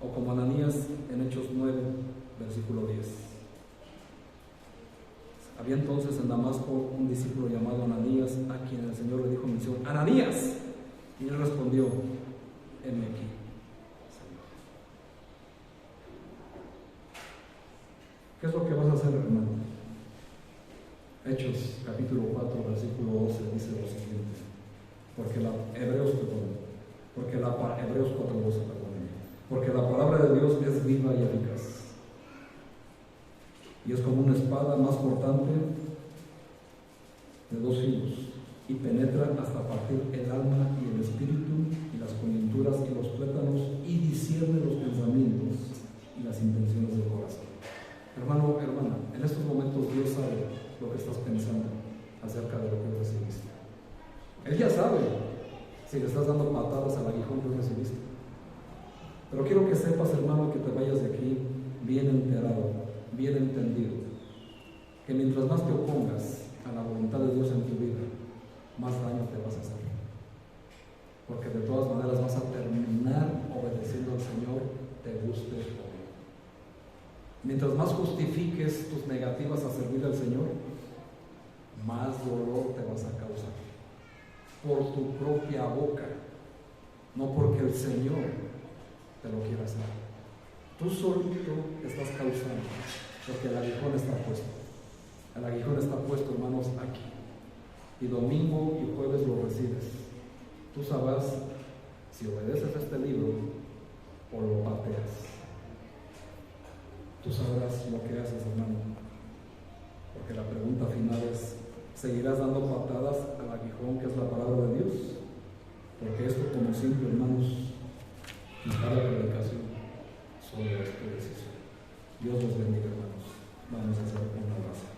O como Ananías en Hechos 9 versículo 10. Había entonces en Damasco un discípulo llamado Ananías, a quien el Señor le dijo en misión: ¡Ananías! Y él respondió: heme aquí, Señor. ¿Qué es lo que vas a hacer, hermano? Hechos capítulo 4 versículo 11 dice lo siguiente: Hebreos 4:12, porque la palabra de Dios es viva y eficaz, y es como una espada más cortante de 2 filos, y penetra hasta partir el alma y el espíritu, y las coyunturas y los tuétanos, y discierne los pensamientos y las intenciones del corazón. Hermano, hermana, en estos momentos Dios sabe lo que estás pensando acerca de lo que recibiste. Él ya sabe si le estás dando patadas al aguijón que recibiste. Pero quiero que sepas, hermano, que te vayas de aquí bien enterado, bien entendido, que mientras más te opongas a la voluntad de Dios en tu vida, más daño te vas a hacer. Porque de todas maneras vas a terminar obedeciendo al Señor, te guste o no. Mientras más justifiques tus negativas a servir al Señor, más dolor te vas a causar por tu propia boca, no porque el Señor te lo quiera hacer. Tú solito estás causando, porque el aguijón está puesto. El aguijón está puesto, hermanos, aquí. Y domingo y jueves lo recibes. Tú sabrás si obedeces este libro o lo pateas. Tú sabrás lo que haces, hermano. Porque la pregunta final es: ¿seguirás dando patadas al aguijón que es la palabra de Dios? Porque esto, como siempre, hermanos, en cada predicación, solo es tu decisión. Dios los bendiga, hermanos. Vamos a hacer una oración.